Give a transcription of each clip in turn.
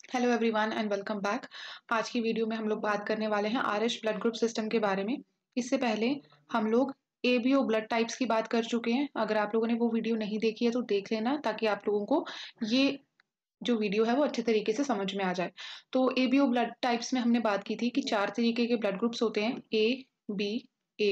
Hello everyone and welcome back. आज की video में हम लोग बात करने वाले हैं आरएच ब्लड ग्रुप सिस्टम के बारे में। इससे पहले हम लोग एबीओ ब्लड टाइप्स की बात कर चुके हैं। अगर आप लोगों ने वो वीडियो नहीं देखी है तो देख लेना, ताकि आप लोगों को ये जो वीडियो है वो अच्छे तरीके से समझ में आ जाए। तो एबीओ ब्लड टाइप्स में हमने बात की थी कि 4 तरीके के ब्लड ग्रुप्स होते हैं, ए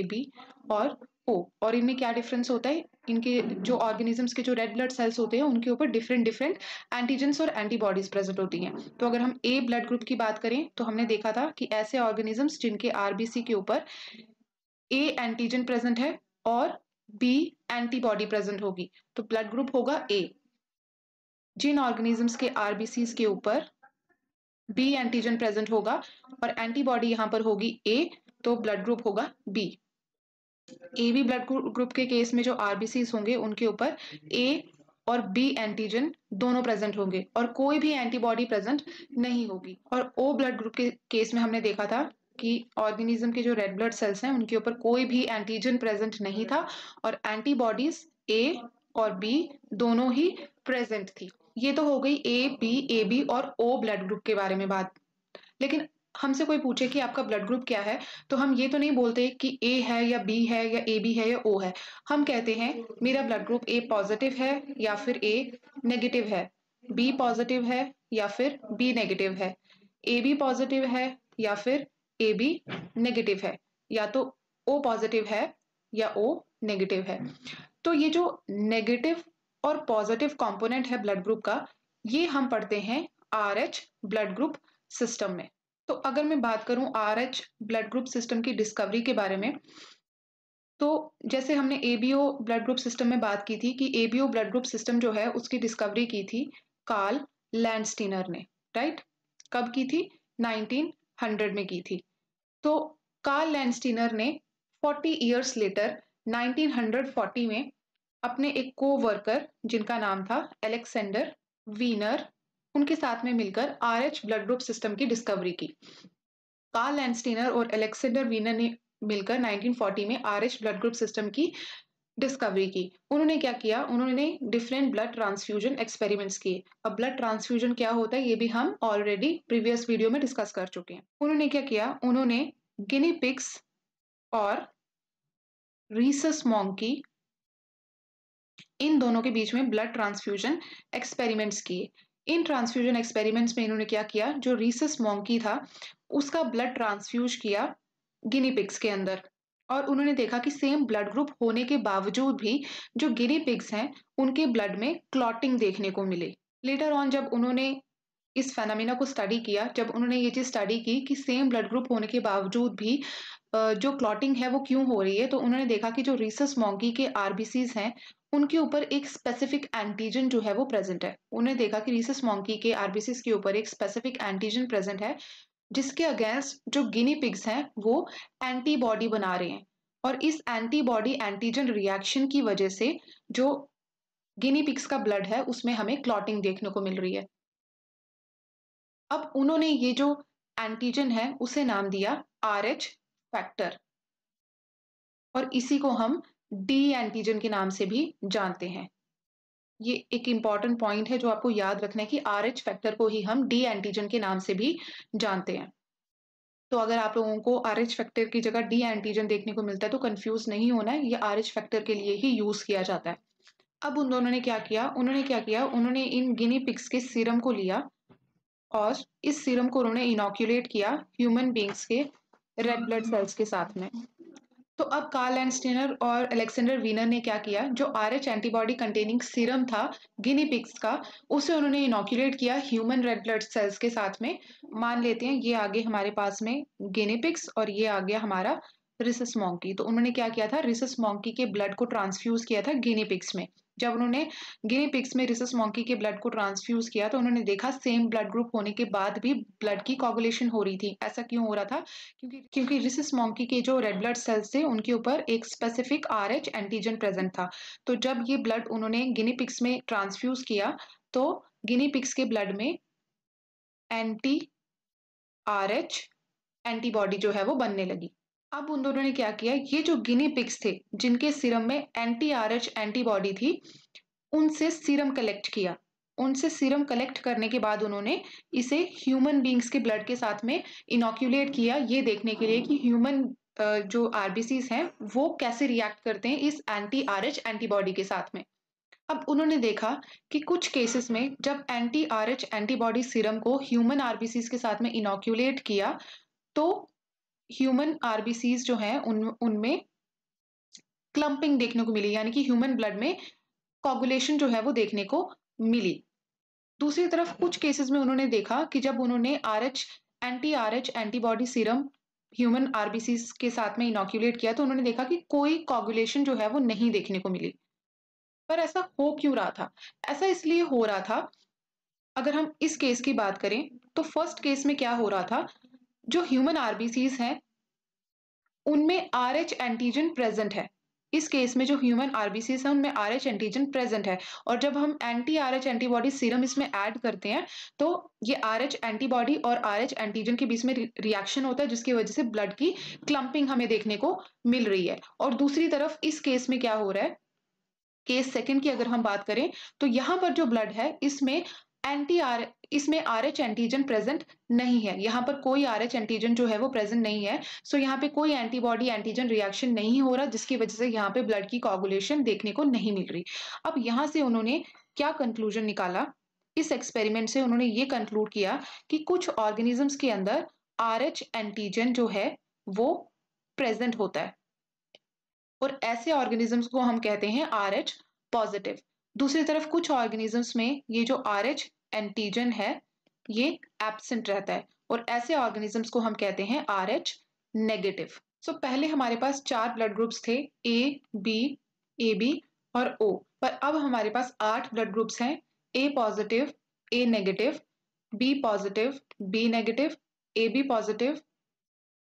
बी और ओ। और इनमें क्या डिफरेंस होता है, इनके जो ऑर्गेनिजम्स के जो रेड ब्लड सेल्स होते हैं उनके ऊपर डिफरेंट डिफरेंट एंटीजेंस और एंटीबॉडीज प्रेजेंट होती हैं। तो अगर हम ए ब्लड ग्रुप की बात करें तो हमने देखा था कि ऐसे ऑर्गेनिजम्स जिनके आरबीसी के ऊपर ए एंटीजन प्रेजेंट है और बी एंटीबॉडी प्रेजेंट होगी, तो ब्लड ग्रुप होगा ए। जिन ऑर्गेनिजम्स के आरबीसीज के ऊपर बी एंटीजन प्रेजेंट होगा और एंटीबॉडी यहां पर होगी ए, तो ब्लड ग्रुप होगा B. A B blood group के केस में जो आरबीसीज होंगे उनके ऊपर ए और बी एंटीजन दोनों प्रेजेंट होंगे और कोई भी एंटीबॉडी प्रेजेंट नहीं होगी। और ओ ब्लड ग्रुप के केस में हमने देखा था कि ऑर्गेनिज्म के जो रेड ब्लड सेल्स हैं उनके ऊपर कोई भी एंटीजन प्रेजेंट नहीं था और एंटीबॉडीज ए और बी दोनों ही प्रेजेंट थी। ये तो हो गई ए बी और ओ ब्लड ग्रुप के बारे में बात। लेकिन हमसे कोई पूछे कि आपका ब्लड ग्रुप क्या है, तो हम ये तो नहीं बोलते कि ए है या बी है या ए बी है या ओ है। हम कहते हैं मेरा ब्लड ग्रुप ए पॉजिटिव है या फिर ए नेगेटिव है, बी पॉजिटिव है या फिर बी नेगेटिव है, ए बी पॉजिटिव है या फिर ए बी नेगेटिव है, या तो ओ पॉजिटिव है या ओ नेगेटिव है। तो ये जो नेगेटिव और पॉजिटिव कंपोनेंट है ब्लड ग्रुप का, ये हम पढ़ते हैं आरएच ब्लड ग्रुप सिस्टम में। तो अगर मैं बात करूं आरएच ब्लड ग्रुप सिस्टम की डिस्कवरी के बारे में, तो जैसे हमने एबीओ ब्लड ग्रुप सिस्टम में बात की थी कि एबीओ ब्लड ग्रुप सिस्टम जो है उसकी डिस्कवरी की थी कार्ल लैंडस्टीनर ने, राइट। कब की थी? 1900 में की थी। तो कार्ल लैंडस्टीनर ने 40 इयर्स लेटर 1940 में अपने एक को वर्कर जिनका नाम था अलेक्जेंडर वीनर, उनके साथ में मिलकर आरएच ब्लड ग्रुप सिस्टम की डिस्कवरी की। कार्ल लैंडस्टीनर और अलेक्जेंडर वीनर ने मिलकर 1940 में आरएच ब्लड ग्रुप सिस्टम की डिस्कवरी की। उन्होंने क्या किया, उन्होंने डिफरेंट ब्लड ट्रांसफ्यूजन एक्सपेरिमेंट्स किए। अब ब्लड ट्रांसफ्यूजन क्या होता है ये भी हम ऑलरेडी प्रीवियस वीडियो में डिस्कस कर चुके हैं। उन्होंने क्या किया, उन्होंने गिनी पिग्स और रीसस मॉन्की, इन दोनों के बीच में ब्लड ट्रांसफ्यूजन एक्सपेरिमेंट्स किए। इन ट्रांसफ्यूजन एक्सपेरिमेंट्स में इन्होंने क्या किया, जो रीसस मॉन्की था उसका ब्लड ट्रांसफ्यूज किया गिनी पिग्स के अंदर, और उन्होंने देखा कि सेम ब्लड ग्रुप होने के बावजूद भी जो गिनी पिग्स हैं उनके ब्लड में क्लॉटिंग देखने को मिले। लेटर ऑन जब उन्होंने इस फेनोमेना को स्टडी किया, जब उन्होंने ये चीज स्टडी की कि सेम ब्लड ग्रुप होने के बावजूद भी जो क्लॉटिंग है वो क्यों हो रही है, तो उन्होंने देखा कि जो रीसस मॉन्की के आरबीसीज हैं उनके ऊपर एक स्पेसिफिक एंटीजन जो है वो प्रेजेंट है। उन्होंने देखा कि रीसस मॉन्की के आरबीसीज के ऊपर एक स्पेसिफिक एंटीजन प्रेजेंट है जिसके अगेंस्ट जो गिनी पिग्स हैं वो एंटीबॉडी बना रहे हैं, और इस एंटीबॉडी एंटीजन रिएक्शन की वजह से जो गिनी पिग्स का ब्लड है उसमें हमें क्लॉटिंग देखने को मिल रही है। अब उन्होंने ये जो एंटीजन है उसे नाम दिया आरएच फैक्टर, और इसी को हम डी एंटीजन के नाम से भी जानते हैं। ये एक इंपॉर्टेंट पॉइंट है जो आपको याद रखना है कि आरएच फैक्टर को ही हम डी एंटीजन के नाम से भी जानते हैं। तो अगर आप लोगों को आरएच फैक्टर की जगह डी एंटीजन देखने को मिलता है तो कंफ्यूज नहीं होना है, ये आरएच फैक्टर के लिए ही यूज किया जाता है। अब उन दोनों ने क्या किया, उन्होंने इन गिनी पिग्स के सीरम को लिया और इस सीरम को उन्होंने इनोक्यूलेट किया ह्यूमन बींग्स के रेड ब्लड सेल्स के साथ में। तो अब कार्ल लैंडस्टीनर और अलेक्जेंडर वीनर ने क्या किया, जो आरएच एंटीबॉडी कंटेनिंग सीरम था गिनी पिग्स का, उसे उन्होंने इनोक्यूलेट किया ह्यूमन रेड ब्लड सेल्स के साथ में। मान लेते हैं ये आगे हमारे पास में गिनी पिग्स और ये आ गया हमारा रिसस मॉन्की। तो उन्होंने क्या किया था, रिसस मॉन्की के ब्लड को ट्रांसफ्यूज किया था गिनी पिग्स में। जब उन्होंने गिनी पिग्स में रिसस मॉन्की के ब्लड को ट्रांसफ्यूज किया तो उन्होंने देखा सेम ब्लड ग्रुप होने के बाद भी ब्लड की कोगुलेशन हो रही थी। ऐसा क्यों हो रहा था, क्योंकि रिसस मॉन्की के जो रेड ब्लड सेल्स थे उनके ऊपर एक स्पेसिफिक आरएच एंटीजन प्रेजेंट था। तो जब ये ब्लड उन्होंने गिनी पिग्स में ट्रांसफ्यूज किया तो गिनी पिग्स के ब्लड में एंटी आरएच एंटीबॉडी जो है वो बनने लगी। अब उन दोनों ने क्या किया, ये जो गिनी पिग्स थे जिनके सीरम में एंटी आरएच एंटीबॉडी थी उनसे सीरम कलेक्ट किया। उनसे सीरम कलेक्ट करने के बाद उन्होंने इसे ह्यूमन बींग्स के ब्लड के साथ में इनोक्यूलेट किया, ये देखने के लिए कि ह्यूमन जो आरबीसीज हैं वो कैसे रिएक्ट करते हैं इस एंटी आरएच एंटीबॉडी के साथ में। अब उन्होंने देखा कि कुछ केसेस में जब एंटी आरएच एंटीबॉडी सीरम को ह्यूमन आरबीसीज के साथ में इनोक्यूलेट किया तो ह्यूमन आरबीसीज जो हैं उनमें क्लम्पिंग देखने को मिली, यानी कि ह्यूमन ब्लड में कोगुलेशन जो है वो देखने को मिली। दूसरी तरफ कुछ केसेस में उन्होंने देखा कि जब उन्होंने anti RH antibody serum human RBCs के साथ में इनोक्यूलेट किया तो उन्होंने देखा कि कोई कोगुलेशन जो है वो नहीं देखने को मिली। पर ऐसा हो क्यों रहा था? ऐसा इसलिए हो रहा था, अगर हम इस केस की बात करें तो फर्स्ट केस में क्या हो रहा था, जो ह्यूमन आरबीसीज हैं उनमें आरएच एंटीजन प्रेजेंट है। इस केस में जो ह्यूमन आरबीसीज है उनमें आरएच एंटीजन प्रेजेंट है, और जब हम एंटी आरएच एंटीबॉडी सीरम इसमें ऐड करते हैं तो ये आरएच एंटीबॉडी और आरएच एंटीजन के बीच में रिएक्शन होता है, जिसकी वजह से ब्लड की क्लम्पिंग हमें देखने को मिल रही है। और दूसरी तरफ इस केस में क्या हो रहा है, केस सेकंड की अगर हम बात करें तो यहाँ पर जो ब्लड है इसमें आरएच एंटीजन प्रेजेंट नहीं है, यहाँ पर कोई आरएच एंटीजन जो है वो प्रेजेंट नहीं है। सो यहाँ पे कोई एंटीबॉडी एंटीजन रिएक्शन नहीं हो रहा, जिसकी वजह से यहाँ पे ब्लड की कोगुलेशन देखने को नहीं मिल रही। अब यहाँ से उन्होंने क्या कंक्लूजन निकाला, इस एक्सपेरिमेंट से उन्होंने ये कंक्लूड किया कि कुछ ऑर्गेनिजम्स के अंदर आरएच एंटीजन जो है वो प्रेजेंट होता है, और ऐसे ऑर्गेनिजम्स को हम कहते हैं आरएच पॉजिटिव। दूसरी तरफ कुछ ऑर्गेनिजम्स में ये जो आरएच एंटीजन है ये एब्सेंट रहता है, और ऐसे ऑर्गेनिजम्स को हम कहते हैं आरएच नेगेटिव। सो पहले हमारे पास 4 ब्लड ग्रुप्स थे, ए बी और ओ, पर अब हमारे पास 8 ब्लड ग्रुप्स हैं, A positive, A negative, B positive, B negative, A B positive,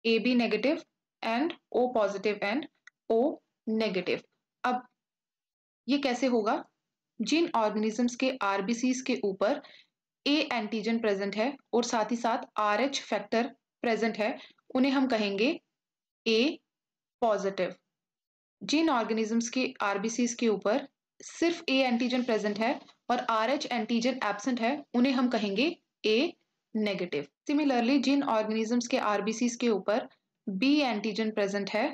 A B negative and O positive and O negative. अब ये कैसे होगा, जिन ऑर्गेनिजम्स के आरबीसीज के ऊपर ए एंटीजन प्रेजेंट है और साथ ही साथ आरएच फैक्टर प्रेजेंट है उन्हें हम कहेंगे ए पॉजिटिव। जिन ऑर्गेनिजम्स के आरबीसीज के ऊपर सिर्फ ए एंटीजन प्रेजेंट है और आरएच एंटीजन एब्सेंट है उन्हें हम कहेंगे ए नेगेटिव। सिमिलरली जिन ऑर्गेनिजम्स के आरबीसीज के ऊपर बी एंटीजन प्रेजेंट है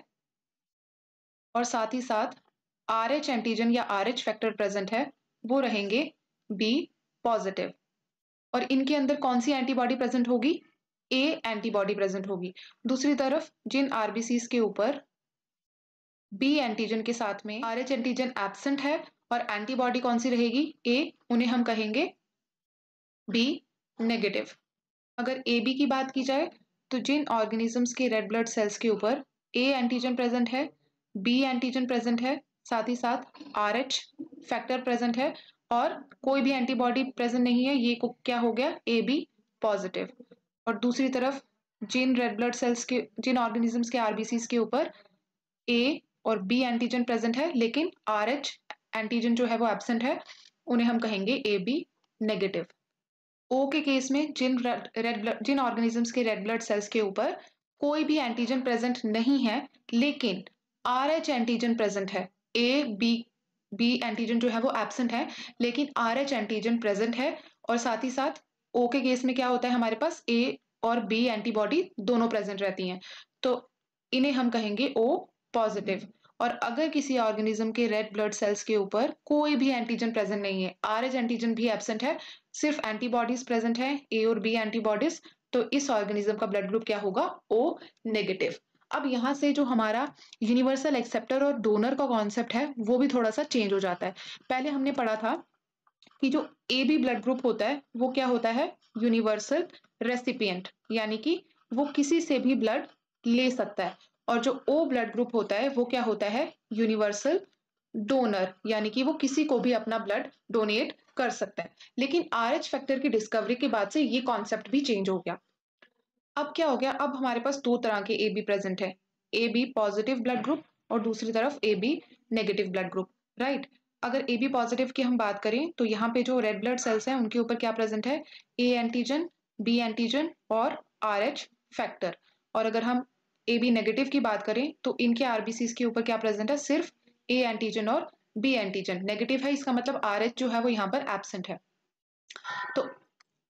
और साथ ही साथ आरएच एंटीजन या आरएच फैक्टर प्रेजेंट है वो रहेंगे बी पॉजिटिव। और इनके अंदर कौन सी एंटीबॉडी प्रेजेंट होगी, ए एंटीबॉडी प्रेजेंट होगी। दूसरी तरफ जिन आरबीसीज के ऊपर बी एंटीजन के साथ में आरएच एंटीजन एब्सेंट है और एंटीबॉडी कौन सी रहेगी, ए, उन्हें हम कहेंगे बी नेगेटिव। अगर ए बी की बात की जाए तो जिन ऑर्गेनिजम्स के रेड ब्लड सेल्स के ऊपर ए एंटीजन प्रेजेंट है, बी एंटीजन प्रेजेंट है, साथ ही साथ आरएच फैक्टर प्रेजेंट है और कोई भी एंटीबॉडी प्रेजेंट नहीं है, ये क्या हो गया, ए बी पॉजिटिव। और दूसरी तरफ जिन रेड ब्लड सेल्स के जिन ऑर्गेनिजम्स के आरबीसीज के ऊपर ए और बी एंटीजन प्रेजेंट है लेकिन आरएच एंटीजन जो है वो एब्सेंट है, उन्हें हम कहेंगे ए बी नेगेटिव। ओ के केस में जिन ऑर्गेनिजम्स के रेड ब्लड सेल्स के ऊपर कोई भी एंटीजन प्रेजेंट नहीं है लेकिन आरएच एंटीजन प्रेजेंट है, ए बी एंटीजन जो है वो एब्सेंट है लेकिन आरएच एंटीजन प्रेजेंट है, और साथ ही साथ ओ के केस में क्या होता है, हमारे पास ए और बी एंटीबॉडी दोनों प्रेजेंट रहती हैं, तो इन्हें हम कहेंगे ओ पॉजिटिव। और अगर किसी ऑर्गेनिज्म के रेड ब्लड सेल्स के ऊपर कोई भी एंटीजन प्रेजेंट नहीं है, आरएच एंटीजन भी एब्सेंट है, सिर्फ एंटीबॉडीज प्रेजेंट है, ए और बी एंटीबॉडीज, तो इस ऑर्गेनिज्म का ब्लड ग्रुप क्या होगा, ओ नेगेटिव। अब यहाँ से जो हमारा यूनिवर्सल एक्सेप्टर और डोनर का कॉन्सेप्ट है वो भी थोड़ा सा चेंज हो जाता है। पहले हमने पढ़ा था कि जो ए बी ब्लड ग्रुप होता है वो क्या होता है, यूनिवर्सल रेसिपिएंट, यानी कि वो किसी से भी ब्लड ले सकता है, और जो ओ ब्लड ग्रुप होता है वो क्या होता है, यूनिवर्सल डोनर, यानी कि वो किसी को भी अपना ब्लड डोनेट कर सकता है। लेकिन आरएच फैक्टर की डिस्कवरी के बाद से ये कॉन्सेप्ट भी चेंज हो गया। अब क्या हो गया, अब हमारे पास 2 तरह के ए बी प्रेजेंट है, A B positive blood group और दूसरी तरफ A B negative blood group, right. अगर ए बी पॉजिटिव की हम बात करें तो यहाँ पे जो रेड ब्लड सेल्स हैं उनके ऊपर क्या प्रेजेंट है, ए एंटीजन, बी एंटीजन और आरएच फैक्टर। और अगर हम ए बी नेगेटिव की बात करें तो इनके आरबीसीज के ऊपर क्या प्रेजेंट है, सिर्फ ए एंटीजन और बी एंटीजन नेगेटिव है, इसका मतलब आरएच जो है वो यहाँ पर एब्सेंट है। तो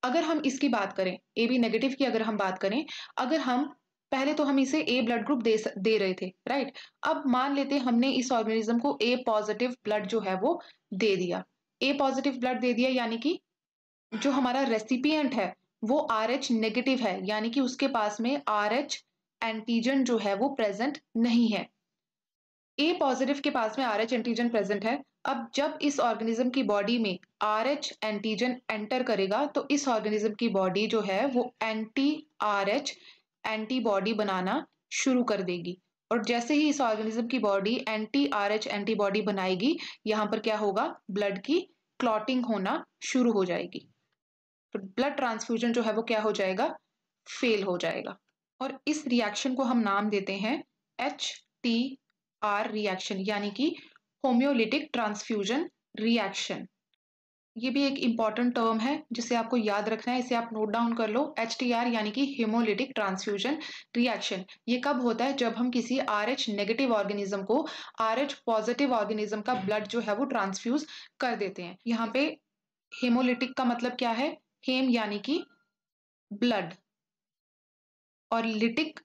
अगर हम इसकी बात करें, ए बी नेगेटिव की अगर हम बात करें, अगर हम पहले तो हम इसे ए ब्लड ग्रुप दे रहे थे, राइट? अब मान लेते हैं हमने इस ऑर्गेनिज्म को ए पॉजिटिव ब्लड जो है वो दे दिया। ए पॉजिटिव ब्लड दे दिया यानी कि जो हमारा रेसिपिएंट है वो RH नेगेटिव है, यानी कि उसके पास में RH एंटीजन जो है वो प्रेजेंट नहीं है। ए पॉजिटिव के पास में RH एंटीजन प्रेजेंट है। अब जब इस ऑर्गेनिज्म की बॉडी में RH एंटीजन एंटर करेगा तो इस ऑर्गेनिज्म की बॉडी जो है वो एंटी RH एंटीबॉडी बनाना शुरू कर देगी। और जैसे ही इस ऑर्गेनिज्म की बॉडी एंटी RH एंटीबॉडी बनाएगी, यहाँ पर क्या होगा, ब्लड की क्लॉटिंग होना शुरू हो जाएगी। तो ब्लड ट्रांसफ्यूजन जो है वो क्या हो जाएगा, फेल हो जाएगा। और इस रिएक्शन को हम नाम देते हैं HTR रिएक्शन, यानी कि होम्योलिटिक ट्रांसफ्यूजन रिएक्शन। ये भी एक इंपॉर्टेंट टर्म है जिसे आपको याद रखना है, इसे आप नोट डाउन कर लो। HTR यानी कि हेमोलिटिक ट्रांसफ्यूजन रिएक्शन। ये कब होता है, जब हम किसी RH नेगेटिव ऑर्गेनिज्म को RH पॉजिटिव ऑर्गेनिज्म का ब्लड जो है वो ट्रांसफ्यूज कर देते हैं। यहाँ पे हेमोलिटिक का मतलब क्या है, हेम यानी कि ब्लड, और लिटिक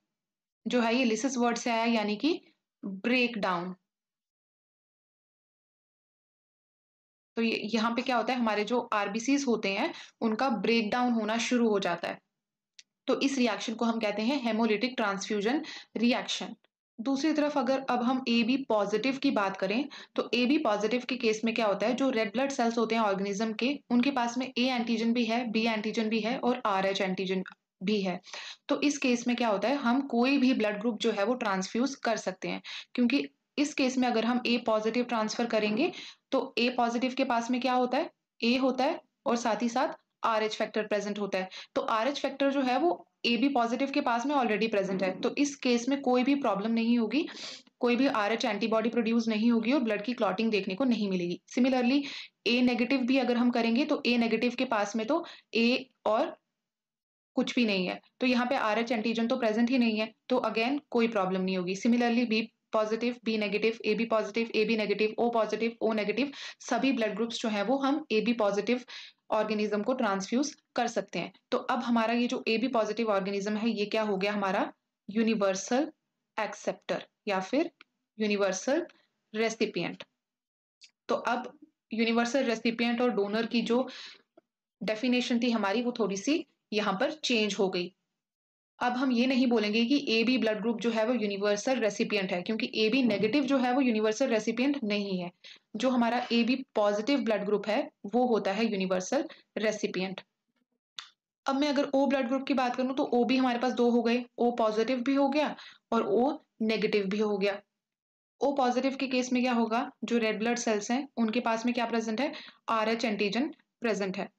जो है ये लिसिस वर्ड से आया यानी कि ब्रेक डाउन। तो ये यहाँ पे क्या होता है, हमारे जो आरबीसीज होते हैं उनका ब्रेक डाउन होना शुरू हो जाता है। तो इस रिएक्शन को हम कहते हैं हेमोलिटिक ट्रांसफ्यूजन रिएक्शन। दूसरी तरफ अगर अब हम ए बी पॉजिटिव की बात करें, तो ए बी पॉजिटिव के केस में क्या होता है, जो रेड ब्लड सेल्स होते हैं ऑर्गेनिज्म के, उनके पास में ए एंटीजन भी है, बी एंटीजन भी है और RH एंटीजन भी है। तो इस केस में क्या होता है, हम कोई भी ब्लड ग्रुप जो है वो ट्रांसफ्यूज कर सकते हैं, क्योंकि इस केस में अगर हम ए पॉजिटिव ट्रांसफर करेंगे तो ए पॉजिटिव के पास में क्या होता है, ए होता है और साथ ही साथ RH फैक्टर प्रेजेंट होता है। तो RH फैक्टर जो है वो ए बी पॉजिटिव के पास में ऑलरेडी प्रेजेंट है, तो इस केस में कोई भी प्रॉब्लम नहीं होगी, कोई भी RH एंटीबॉडी प्रोड्यूस नहीं होगी और ब्लड की क्लॉटिंग देखने को नहीं मिलेगी। सिमिलरली ए नेगेटिव भी अगर हम करेंगे तो ए नेगेटिव के पास में तो ए और कुछ भी नहीं है, तो यहाँ पे RH एंटीजन तो प्रेजेंट ही नहीं है, तो अगेन कोई प्रॉब्लम नहीं होगी। Similarly B positive, B negative, A B positive, A B negative, O positive, O negative, सभी ब्लड ग्रुप्स जो है वो हम ए बी पॉजिटिव ऑर्गेनिज्म को ट्रांसफ्यूज कर सकते हैं। तो अब हमारा ये जो ए बी पॉजिटिव ऑर्गेनिज्म है ये क्या हो गया, हमारा यूनिवर्सल एक्सेप्टर या फिर यूनिवर्सल रेसिपिएंट। तो अब यूनिवर्सल रेसिपिएंट और डोनर की जो डेफिनेशन थी हमारी वो थोड़ी सी यहाँ पर चेंज हो गई। अब हम ये नहीं बोलेंगे कि ए बी ब्लड ग्रुप जो है वो यूनिवर्सल रेसिपिएंट है, क्योंकि ए बी नेगेटिव जो है वो यूनिवर्सल रेसिपिएंट नहीं है। जो हमारा A B positive blood group है वो होता है यूनिवर्सल रेसिपिएंट। अब मैं अगर ओ ब्लड ग्रुप की बात करूं तो ओ भी हमारे पास दो हो गए, ओ पॉजिटिव भी हो गया और ओ नेगेटिव भी हो गया। ओ पॉजिटिव के केस में क्या होगा, जो रेड ब्लड सेल्स हैं उनके पास में क्या प्रेजेंट है, RH एंटीजन प्रेजेंट है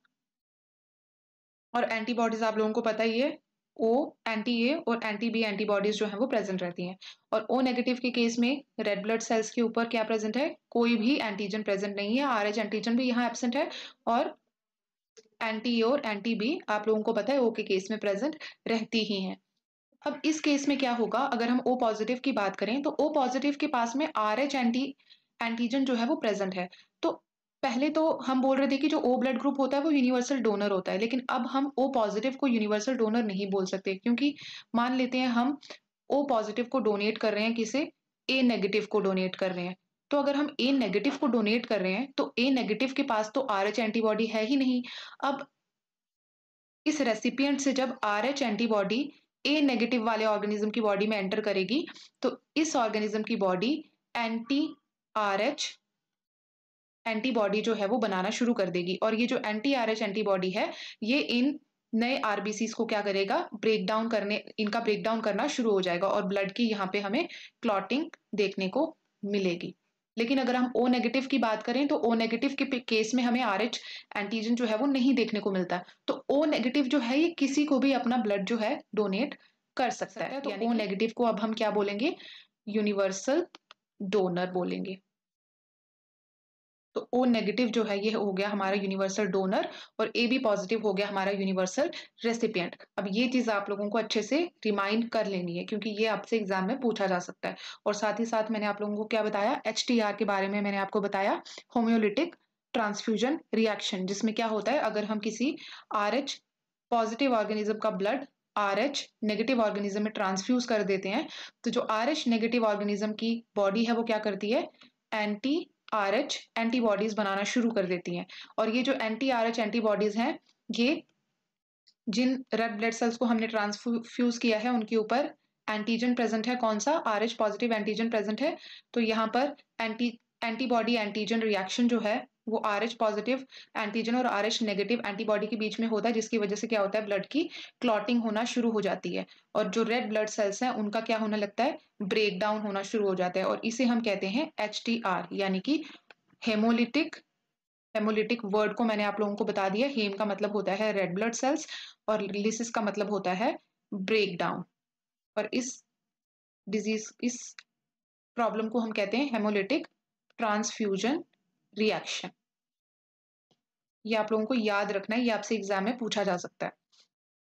और एंटीबॉडीज आप लोगों को पता ही है, ओ एंटी ए और एंटी बी एंटीबॉडीज जो है वो प्रेजेंट रहती हैं। और ओ नेगेटिव के केस में रेड ब्लड सेल्स के ऊपर क्या प्रेजेंट है, कोई भी एंटीजन प्रेजेंट नहीं है, RH एंटीजन भी यहाँ एब्सेंट है और एंटी ए और एंटी बी आप लोगों को पता है ओ के केस में प्रेजेंट रहती ही हैं। अब इस केस में क्या होगा, अगर हम ओ पॉजिटिव की बात करें तो ओ पॉजिटिव के पास में RH एंटीजन जो है वो प्रेजेंट है। तो पहले तो हम बोल रहे थे कि जो ओ ब्लड ग्रुप होता है वो यूनिवर्सल डोनर होता है, लेकिन अब हम ओ पॉजिटिव को यूनिवर्सल डोनर नहीं बोल सकते, क्योंकि मान लेते हैं हम ओ पॉजिटिव को डोनेट कर रहे हैं, किसे, ए नेगेटिव को डोनेट कर रहे हैं। तो अगर हम ए नेगेटिव को डोनेट कर रहे हैं तो ए नेगेटिव के पास तो RH एंटीबॉडी है ही नहीं। अब इस रेसिपिएंट से जब RH एंटीबॉडी ए नेगेटिव वाले ऑर्गेनिज्म की बॉडी में एंटर करेगी तो इस ऑर्गेनिज्म की बॉडी एंटी RH एंटीबॉडी जो है वो बनाना शुरू कर देगी, और ये जो एंटी RH एंटीबॉडी है ये इन नए आरबीसीज को क्या करेगा, ब्रेक डाउन करने, इनका ब्रेक डाउन करना शुरू हो जाएगा और ब्लड की यहाँ पे हमें क्लॉटिंग देखने को मिलेगी। लेकिन अगर हम ओ नेगेटिव की बात करें तो ओ नेगेटिव के केस में हमें RH एंटीजन जो है वो नहीं देखने को मिलता, तो ओ नेगेटिव जो है ये किसी को भी अपना ब्लड जो है डोनेट कर सकता है। तो ओ नेगेटिव को अब हम क्या बोलेंगे, यूनिवर्सल डोनर बोलेंगे। तो ओ नेगेटिव जो है ये हो गया हमारा यूनिवर्सल डोनर और ए बी पॉजिटिव हो गया हमारा यूनिवर्सल रेसिपिएंट। अब ये चीज आप लोगों को अच्छे से रिमाइंड कर लेनी है, क्योंकि ये आपसे एग्जाम में पूछा जा सकता है। और साथ ही साथ मैंने आप लोगों को क्या बताया, HTR के बारे में मैंने आपको बताया, होम्योलिटिक ट्रांसफ्यूजन रिएक्शन, जिसमें क्या होता है, अगर हम किसी RH पॉजिटिव ऑर्गेनिज्म का ब्लड RH नेगेटिव ऑर्गेनिज्म में ट्रांसफ्यूज कर देते हैं, तो जो RH नेगेटिव ऑर्गेनिज्म की बॉडी है वो क्या करती है, एंटी RH एंटीबॉडीज बनाना शुरू कर देती हैं। और ये जो एंटी RH एंटीबॉडीज हैं, ये जिन रेड ब्लड सेल्स को हमने ट्रांसफ्यूज किया है उनके ऊपर एंटीजन प्रेजेंट है, कौन सा, RH पॉजिटिव एंटीजन प्रेजेंट है। तो यहाँ पर एंटीबॉडी एंटीजन रिएक्शन जो है वो RH पॉजिटिव एंटीजन और RH नेगेटिव एंटीबॉडी के बीच में होता है, जिसकी वजह से क्या होता है, ब्लड की क्लॉटिंग होना शुरू हो जाती है और जो रेड ब्लड सेल्स हैं उनका क्या होने लगता है, ब्रेक डाउन होना शुरू हो जाता है और इसे हम कहते हैं HTR, यानी कि हेमोलिटिक। हेमोलिटिक वर्ड को मैंने आप लोगों को बता दिया, हेम का मतलब होता है रेड ब्लड सेल्स और लिसिस का मतलब होता है ब्रेक डाउन। और इस डिजीज, इस प्रॉब्लम को हम कहते हैं हेमोलिटिक ट्रांसफ्यूजन रिएक्शन। ये आप लोगों को याद रखना है, ये आपसे एग्जाम में पूछा जा सकता है।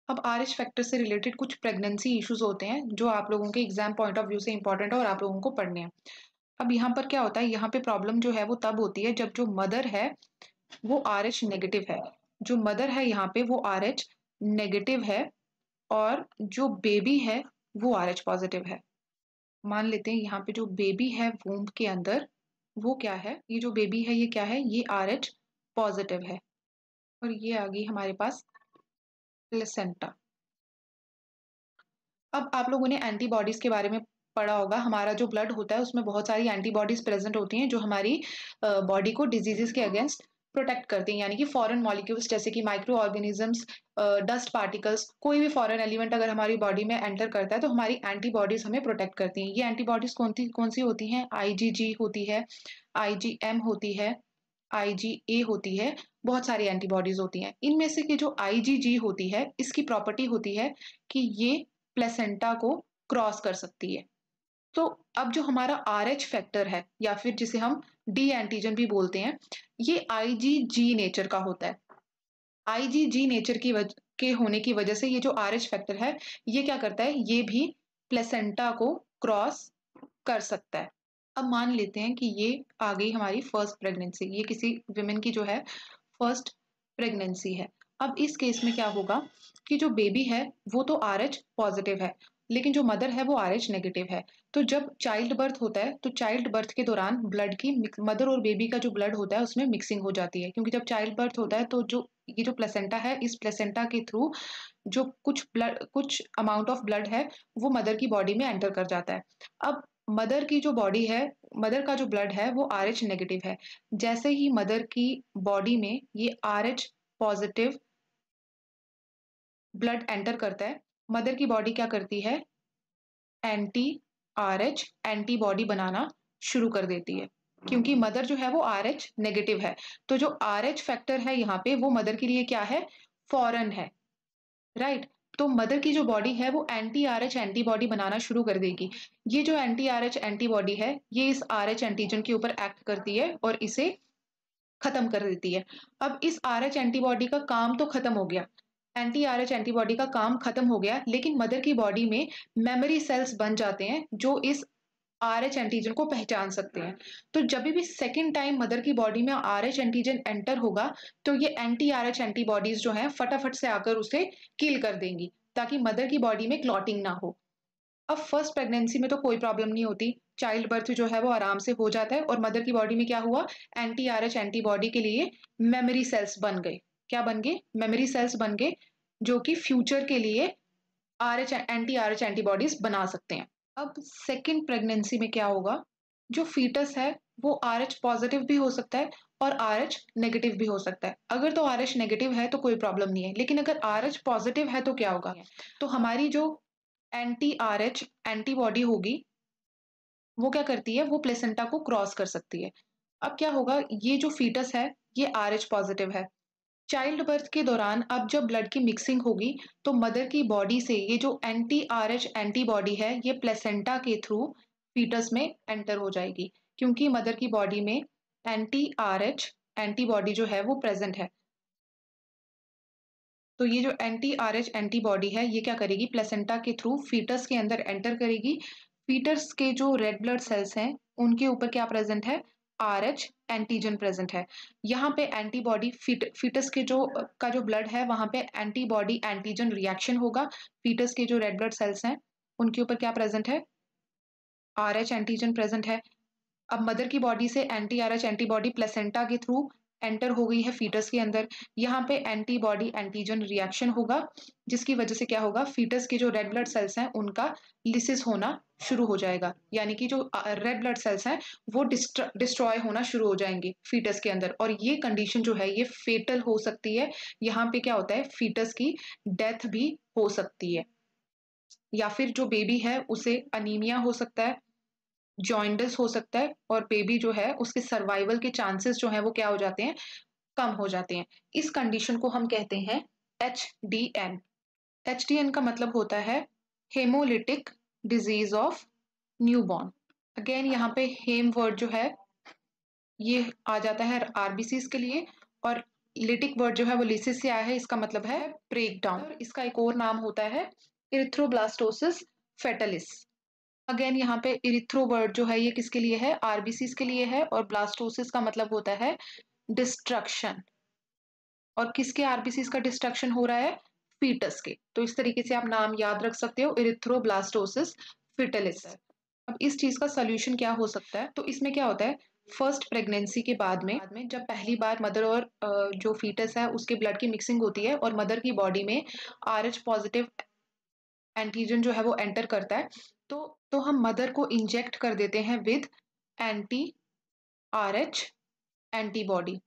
अब RH फैक्टर से रिलेटेड कुछ प्रेगनेंसी इश्यूज होते हैं जो आप लोगों के एग्जाम पॉइंट ऑफ व्यू से इंपॉर्टेंट है और आप लोगों को पढ़ने हैं। अब यहाँ पर क्या होता है, यहाँ पे प्रॉब्लम जो है वो तब होती है जब जो मदर है वो RH नेगेटिव है। जो मदर है यहाँ पे वो RH नेगेटिव है और जो बेबी है वो RH पॉजिटिव है। मान लेते हैं यहाँ पे जो बेबी है वूम्ब के अंदर, वो क्या है, ये जो बेबी है ये क्या है, ये RH पॉजिटिव है और ये आ गई हमारे पास प्लेसेंटा। अब आप लोगों ने एंटीबॉडीज के बारे में पढ़ा होगा। हमारा जो ब्लड होता है उसमें बहुत सारी एंटीबॉडीज प्रेजेंट होती हैं जो हमारी बॉडी को डिजीजेस के अगेंस्ट प्रोटेक्ट करती हैं, यानी कि फॉरेन मॉलिक्यूल्स जैसे कि माइक्रो ऑर्गेनिजम्स, डस्ट पार्टिकल्स, कोई भी फॉरेन एलिमेंट अगर हमारी बॉडी में एंटर करता है तो हमारी एंटीबॉडीज हमें प्रोटेक्ट करती हैं। ये एंटीबॉडीज कौन सी होती हैं, IgG होती है, IgM होती है, IgA होती है, बहुत सारी एंटीबॉडीज होती हैं। इनमें से की जो IgG होती है इसकी प्रॉपर्टी होती है कि ये प्लेसेंटा को क्रॉस कर सकती है। तो अब जो हमारा RH फैक्टर है या फिर जिसे हम डी एंटीजन भी बोलते हैं, ये IgG नेचर का होता है। IgG नेचर के होने की वजह से ये जो RH फैक्टर है ये क्या करता है, ये भी प्लेसेंटा को क्रॉस कर सकता है। अब मान लेते हैं कि ये आ गई हमारी फर्स्ट प्रेगनेंसी, ये किसी विमेन की जो है फर्स्ट प्रेगनेंसी है। अब इस केस में क्या होगा कि जो बेबी है वो तो RH पॉजिटिव है लेकिन जो मदर है वो RH नेगेटिव है। तो जब चाइल्ड बर्थ होता है तो चाइल्ड बर्थ के दौरान ब्लड की मदर और बेबी का जो ब्लड होता है उसमें मिक्सिंग हो जाती है, क्योंकि जब चाइल्ड बर्थ होता है तो जो ये जो प्लेसेंटा है, इस प्लेसेंटा के थ्रू जो कुछ अमाउंट ऑफ ब्लड है वो मदर की बॉडी में एंटर कर जाता है। अब मदर की जो बॉडी है, मदर का जो ब्लड है वो RH नेगेटिव है। जैसे ही मदर की बॉडी में ये RH पॉजिटिव ब्लड एंटर करता है, मदर की बॉडी क्या करती है, एंटी RH एंटीबॉडी बनाना शुरू कर देती है, क्योंकि मदर जो है वो RH नेगेटिव है। तो जो RH फैक्टर है यहाँ पे वो मदर के लिए क्या है, फॉरेन है, राइट। तो मदर की जो बॉडी है वो एंटी RH एंटीबॉडी बनाना शुरू कर देगी। ये जो एंटी RH एंटीबॉडी है ये इस RH एंटीजन के ऊपर एक्ट करती है और इसे खत्म कर देती है। अब इस RH एंटीबॉडी का काम तो खत्म हो गया, एंटी RH एंटीबॉडी का काम खत्म हो गया, लेकिन मदर की बॉडी में मेमोरी सेल्स बन जाते हैं जो इस RH एंटीजन को पहचान सकते हैं। तो जब भी सेकेंड टाइम मदर की बॉडी में RH एंटीजन एंटर होगा तो ये एंटी RH एंटीबॉडीज जो हैं फटाफट से आकर उसे किल कर देंगी ताकि मदर की बॉडी में क्लॉटिंग ना हो। अब फर्स्ट प्रेगनेंसी में तो कोई प्रॉब्लम नहीं होती, चाइल्ड बर्थ जो है वो आराम से हो जाता है और मदर की बॉडी में क्या हुआ, एंटी RH एंटीबॉडी के लिए मेमोरी सेल्स बन गए। क्या बन गए, मेमोरी सेल्स बन गए जो कि फ्यूचर के लिए एंटी RH एंटीबॉडीज बना सकते हैं। अब सेकेंड प्रेगनेंसी में क्या होगा, जो फीटस है वो RH पॉजिटिव भी हो सकता है और RH नेगेटिव भी हो सकता है। अगर तो RH नेगेटिव है तो कोई प्रॉब्लम नहीं है, लेकिन अगर RH पॉजिटिव है तो क्या होगा, तो हमारी जो एंटी RH एंटीबॉडी होगी वो क्या करती है, वो प्लेसेंटा को क्रॉस कर सकती है। अब क्या होगा, ये जो फीटस है ये RH पॉजिटिव है। चाइल्ड बर्थ के दौरान अब जब ब्लड की मिक्सिंग होगी तो मदर की बॉडी से ये जो एंटी RH एंटीबॉडी है ये प्लेसेंटा के थ्रू फीटस में एंटर हो जाएगी, क्योंकि मदर की बॉडी में एंटी RH एंटीबॉडी जो है वो प्रेजेंट है। तो ये जो एंटी RH एंटीबॉडी है ये क्या करेगी, प्लेसेंटा के थ्रू फीटस के अंदर एंटर करेगी। फीटस के जो रेड ब्लड सेल्स हैं उनके ऊपर क्या प्रेजेंट है, RH एंटीजन प्रेजेंट है। यहाँ पे एंटीबॉडी फीटस के जो ब्लड है वहाँ पे एंटीबॉडी एंटीजन रिएक्शन होगा। फीटस के जो रेड ब्लड सेल्स हैं उनके ऊपर क्या प्रेजेंट है, RH एंटीजन प्रेजेंट है। अब मदर की बॉडी से एंटी RH एंटीबॉडी प्लेसेंटा के थ्रू एंटर हो गई है फीटस के अंदर। यहाँ पे एंटीबॉडी एंटीजन रिएक्शन होगा जिसकी वजह से क्या होगा, फीटस के जो रेड ब्लड सेल्स हैं उनका लिसिस होना शुरू हो जाएगा, यानी कि जो रेड ब्लड सेल्स हैं वो डिस्ट्रॉय होना शुरू हो जाएंगे फीटस के अंदर, और ये कंडीशन जो है ये फेटल हो सकती है। यहाँ पे क्या होता है, फीटस की डेथ भी हो सकती है, या फिर जो बेबी है उसे अनीमिया हो सकता है, जॉइंडिस हो सकता है, और बेबी जो है उसके सर्वाइवल के चांसेस जो है वो क्या हो जाते हैं, कम हो जाते हैं। इस कंडीशन को हम कहते हैं HDN। HDN का मतलब होता है haemolytic disease of newborn. Again यहाँ पे हेम वर्ड जो है ये आ जाता है आरबीसीज के लिए, और लिटिक वर्ड जो है वो लिसिस से आया है, इसका मतलब है ब्रेक डाउन। इसका एक और नाम होता है इरिथ्रोब्लास्टोसिस फेटलिस। अगेन यहाँ पे इरिथ्रो वर्ड जो है ये किसके लिए है, आरबीसीज के लिए है, और ब्लास्टोसिस का मतलब होता है डिस्ट्रक्शन। और किसके आरबीसीज का डिस्ट्रक्शन हो रहा है, फीटस के। तो इस तरीके से आप नाम याद रख सकते हो, इरिथ्रोब्लास्टोसिस फिटलिस। अब इस चीज का सोल्यूशन क्या हो सकता है, तो इसमें क्या होता है, फर्स्ट प्रेगनेंसी के बाद में जब पहली बार मदर और जो फीटस है उसके ब्लड की मिक्सिंग होती है और मदर की बॉडी में RH पॉजिटिव एंटीजन जो है वो एंटर करता है, तो हम मदर को इंजेक्ट कर देते हैं विद एंटी RH एंटीबॉडी।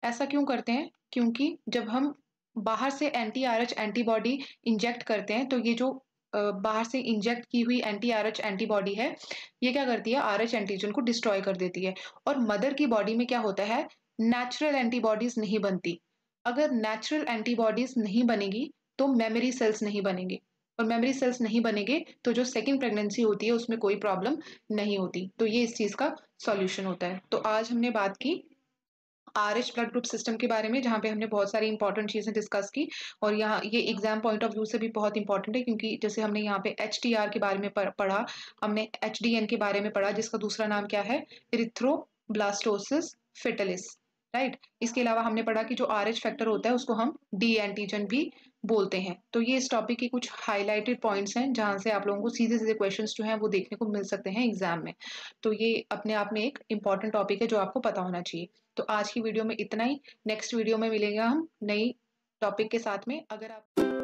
ऐसा क्यों करते हैं, क्योंकि जब हम बाहर से एंटी RH एंटीबॉडी इंजेक्ट करते हैं तो ये जो बाहर से इंजेक्ट की हुई एंटी RH एंटीबॉडी है ये क्या करती है, RH एंटीजन को डिस्ट्रॉय कर देती है। और मदर की बॉडी में क्या होता है, नेचुरल एंटीबॉडीज नहीं बनती। अगर नेचुरल एंटीबॉडीज नहीं बनेगी तो मेमोरी सेल्स नहीं बनेंगे, और मेमोरी सेल्स नहीं बनेंगे तो जो सेकेंड प्रेगनेंसी होती है उसमें कोई प्रॉब्लम नहीं होती। तो ये इस चीज का सॉल्यूशन होता है। तो आज हमने बात की RH ब्लड ग्रुप सिस्टम के बारे में, जहाँ पे हमने बहुत सारी इंपॉर्टेंट चीजें डिस्कस की, और यहाँ ये एग्जाम पॉइंट ऑफ व्यू से भी बहुत इंपॉर्टेंट है, क्योंकि जैसे हमने यहाँ पे HTR के बारे में पढ़ा, हमने HDN के बारे में पढ़ा जिसका दूसरा नाम क्या है, इरिथ्रोब्लास्टोसिस फिटलिस, राइट। इसके अलावा हमने पढ़ा कि जो RH फैक्टर होता है उसको हम डी एंटीजन भी बोलते हैं। तो ये इस टॉपिक के कुछ हाईलाइटेड पॉइंट्स हैं जहाँ से आप लोगों को सीधे सीधे क्वेश्चंस जो हैं वो देखने को मिल सकते हैं एग्जाम में। तो ये अपने आप में एक इम्पॉर्टेंट टॉपिक है जो आपको पता होना चाहिए। तो आज की वीडियो में इतना ही, नेक्स्ट वीडियो में मिलेंगे हम नई टॉपिक के साथ में। अगर आप